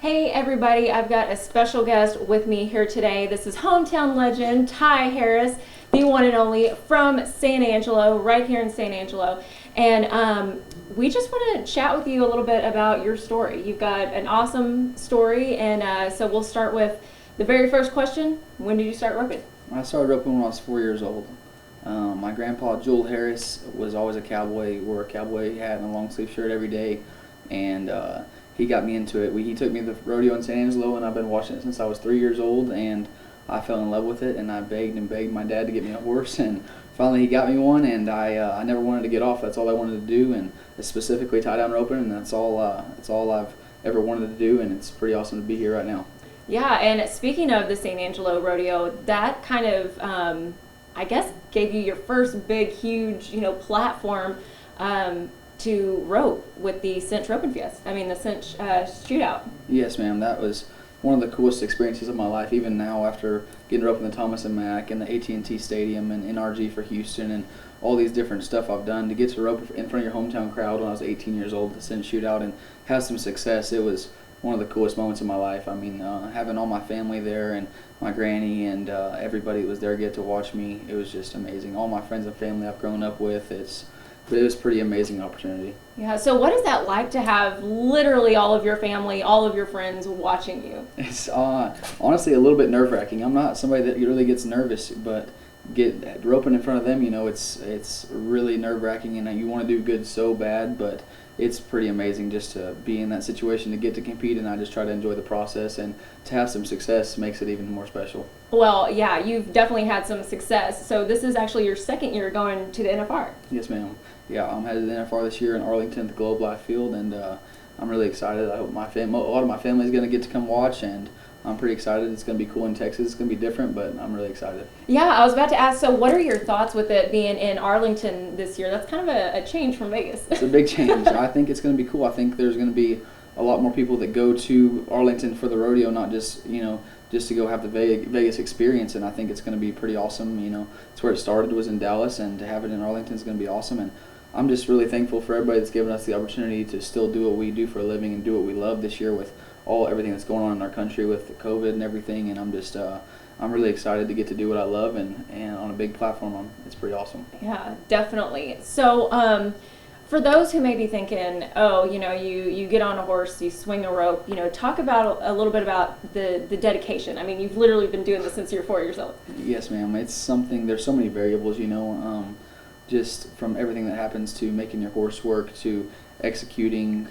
Hey everybody, I've got a special guest with me here today. This is hometown legend Ty Harris, the one and only from San Angelo, right here in San Angelo. And we just want to chat with you a little bit about your story. You've got an awesome story, and so we'll start with the very first question. When did you start roping? I started roping when I was 4 years old. My grandpa, Joel Harris, was always a cowboy. He wore a cowboy hat and a long sleeve shirt every day, and he got me into it. He took me to the rodeo in San Angelo, and I've been watching it since I was 3 years old, and I fell in love with it, and I begged and begged my dad to get me a horse, and finally he got me one, and I never wanted to get off. That's all I wanted to do, and specifically tie down roping, and that's all I've ever wanted to do, and it's pretty awesome to be here right now. Yeah, and speaking of the San Angelo Rodeo, that kind of, I guess, gave you your first big, huge, platform to rope with the cinch roping fiesta. I mean, the cinch shootout. Yes, ma'am. That was one of the coolest experiences of my life. Even now, after getting roped in the Thomas and Mack and the AT&T Stadium and NRG for Houston and all these different stuff I've done, to get to rope in front of your hometown crowd when I was 18 years old, the cinch shootout, and have some success, it was one of the coolest moments of my life. I mean, having all my family there and my granny and everybody that was there get to watch me, it was just amazing. All my friends and family I've grown up with, it was a pretty amazing opportunity. Yeah, so what is that like to have literally all of your family, all of your friends watching you? It's honestly a little bit nerve-wracking. I'm not somebody that really gets nervous, but roping in front of them, it's really nerve-wracking, and you want to do good so bad, but it's pretty amazing just to be in that situation, to get to compete, and I just try to enjoy the process, and to have some success makes it even more special. Well, yeah, you've definitely had some success. So this is actually your second year going to the NFR. Yes, ma'am. Yeah, I'm headed to the NFR this year in Arlington at the Globe Life Field, and I'm really excited. I hope a lot of my family is going to get to come watch, and I'm pretty excited. It's going to be cool in Texas. It's going to be different, but I'm really excited. Yeah, I was about to ask, so what are your thoughts with it being in Arlington this year? That's kind of a change from Vegas. It's a big change. I think it's going to be cool. I think there's going to be a lot more people that go to Arlington for the rodeo, not just, just to go have the Vegas experience, and I think it's going to be pretty awesome. It's where it started, was in Dallas, and to have it in Arlington is going to be awesome, and I'm just really thankful for everybody that's given us the opportunity to still do what we do for a living and do what we love this year with everything that's going on in our country with the COVID and everything, and I'm really excited to get to do what I love and on a big platform. It's pretty awesome. Yeah, definitely. So for those who may be thinking, oh, you get on a horse, you swing a rope, talk about a little bit about the dedication. I mean, you've literally been doing this since you're 4 years old. Yes, ma'am. It's something, there's so many variables, just from everything that happens to making your horse work, to executing,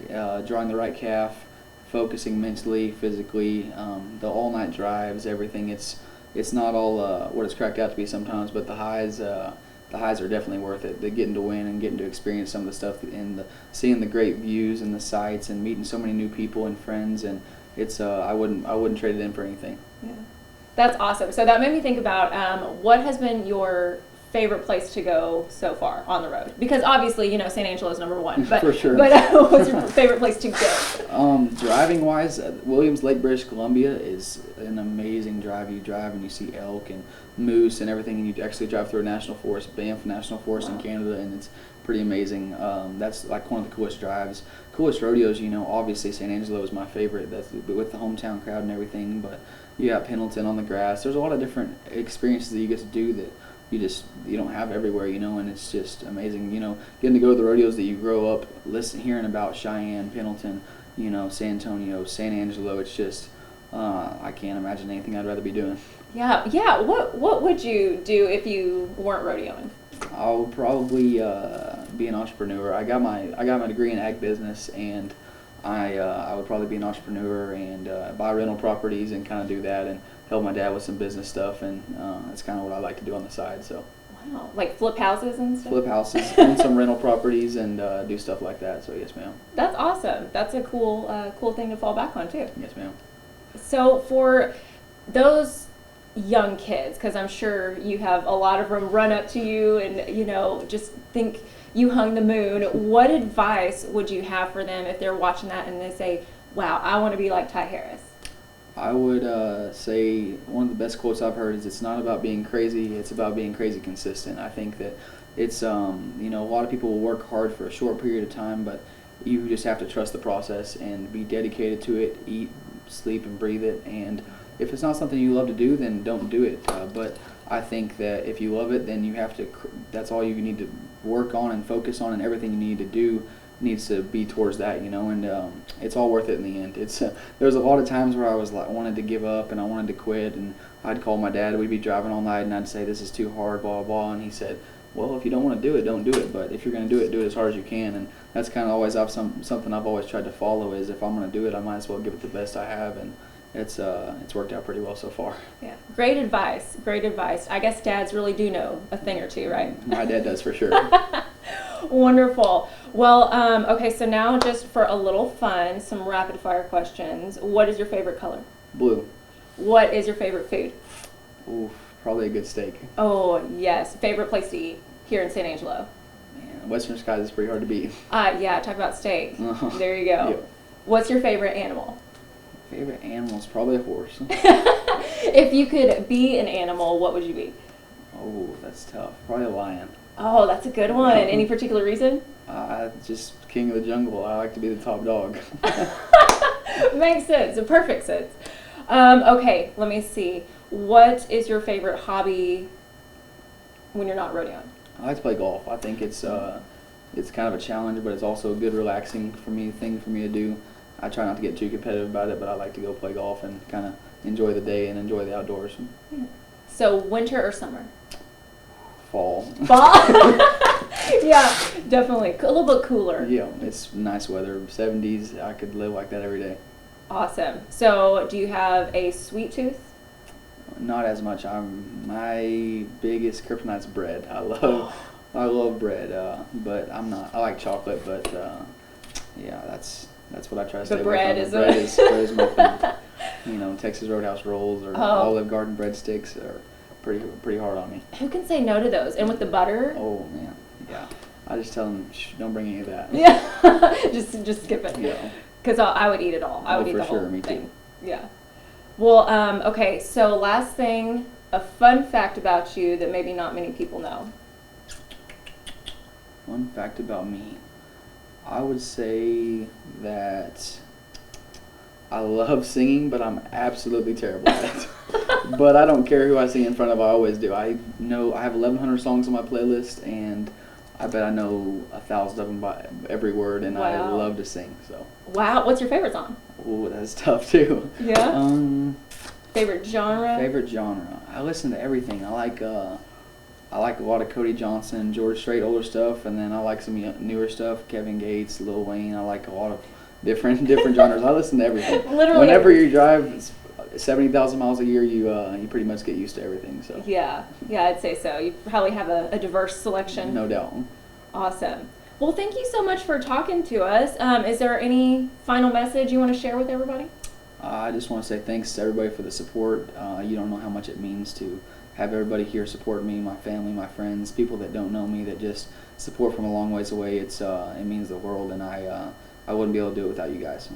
drawing the right calf, focusing mentally, physically, the all-night drives, everything. It's not all what it's cracked out to be sometimes, but the highs are definitely worth it. The getting to win and getting to experience some of the stuff and seeing the great views and the sights and meeting so many new people and friends, and it's I wouldn't trade it in for anything. Yeah, that's awesome. So that made me think about what has been your favorite place to go so far on the road? Because obviously, San Angelo is number one. But, for sure. But what's your favorite place to go? Driving wise, Williams Lake, British Columbia is an amazing drive. You drive and you see elk and moose and everything, and you actually drive through a national forest, Banff National Forest in Canada, and it's pretty amazing. That's like one of the coolest drives. Coolest rodeos, obviously San Angelo is my favorite. That's with the hometown crowd and everything, but you got Pendleton on the grass. There's a lot of different experiences that you get to do that you don't have everywhere, and it's just amazing, getting to go to the rodeos that you grow up hearing about, Cheyenne, Pendleton, San Antonio, San Angelo. It's just I can't imagine anything I'd rather be doing. Yeah. What would you do if you weren't rodeoing? I would probably be an entrepreneur. I got my degree in ag business, and I would probably be an entrepreneur and buy rental properties and kind of do that and help my dad with some business stuff, and that's kind of what I like to do on the side. So. Wow, like flip houses and stuff? Flip houses, own some rental properties, and do stuff like that. So yes, ma'am. That's awesome. That's a cool thing to fall back on too. Yes, ma'am. So for those young kids, because I'm sure you have a lot of them run up to you and just think you hung the moon, what advice would you have for them if they're watching that and they say, wow, I want to be like Ty Harris? I would say one of the best quotes I've heard is, it's not about being crazy, it's about being crazy consistent. I think that it's, a lot of people will work hard for a short period of time, but you just have to trust the process and be dedicated to it, eat sleep and breathe it. And if it's not something you love to do, then don't do it. But I think that if you love it, then you have to. That's all you need to work on and focus on, and everything you need to do needs to be towards that, you know. And it's all worth it in the end. It's there's a lot of times where I was like wanted to give up and I wanted to quit, and I'd call my dad. We'd be driving all night, and I'd say, "This is too hard," blah blah, and he said, "Well, if you don't want to do it, don't do it. But if you're going to do it as hard as you can." And that's kind of always something I've always tried to follow. Is if I'm going to do it, I might as well give it the best I have, and it's worked out pretty well so far. Yeah, great advice. Great advice. I guess dads really do know a thing or two, right? My dad does for sure. Wonderful. Well, okay, so now just for a little fun, some rapid fire questions. What is your favorite color? Blue. What is your favorite food? Ooh, probably a good steak. Oh, yes. Favorite place to eat here in San Angelo? Man, Western Skies is pretty hard to beat. Yeah, talk about steak. There you go. Yep. What's your favorite animal? Favorite animal is probably a horse. If you could be an animal, what would you be? Oh, that's tough. Probably a lion. Oh, that's a good one. Any particular reason? Just king of the jungle. I like to be the top dog. Makes sense. Perfect sense. Okay, let me see. What is your favorite hobby when you're not rodeoing? I like to play golf. I think it's kind of a challenge, but it's also a good relaxing thing for me to do. I try not to get too competitive about it, but I like to go play golf and kind of enjoy the day and enjoy the outdoors. So winter or summer? Fall. Fall? Yeah, definitely. A little bit cooler. Yeah, it's nice weather. 70s. I could live like that every day. Awesome. So do you have a sweet tooth? Not as much. My biggest kryptonite's bread. I love bread, but I'm not. I like chocolate, but yeah, that's what I try to stay away from. Bread is my thing. You know, Texas Roadhouse rolls or Olive Garden breadsticks are pretty hard on me. Who can say no to those? And with the butter? Oh man, yeah. I just tell them, don't bring any of that. Yeah, just skip it. Yeah. Because I would eat it all. I would eat the whole me thing. Too. Yeah. Well, okay. So last thing, a fun fact about you that maybe not many people know. Fun fact about me. I would say that I love singing, but I'm absolutely terrible at it. But I don't care who I sing in front of. I always do. I have 1,100 songs on my playlist, and I bet I know 1,000 of them by every word, and I love to sing. So. Wow. What's your favorite song? Oh, that's tough too. Yeah. Favorite genre? Favorite genre. I listen to everything. I like a lot of Cody Johnson, George Strait, older stuff, and then I like some newer stuff. Kevin Gates, Lil Wayne. I like a lot of different genres. I listen to everything. Literally. Whenever you drive 70,000 miles a year, you pretty much get used to everything. So. Yeah, I'd say so. You probably have a diverse selection. No doubt. Awesome. Well, thank you so much for talking to us. Is there any final message you want to share with everybody? I just want to say thanks to everybody for the support. You don't know how much it means to have everybody here support me, my family, my friends, people that don't know me that just support from a long ways away. It means the world, and I wouldn't be able to do it without you guys.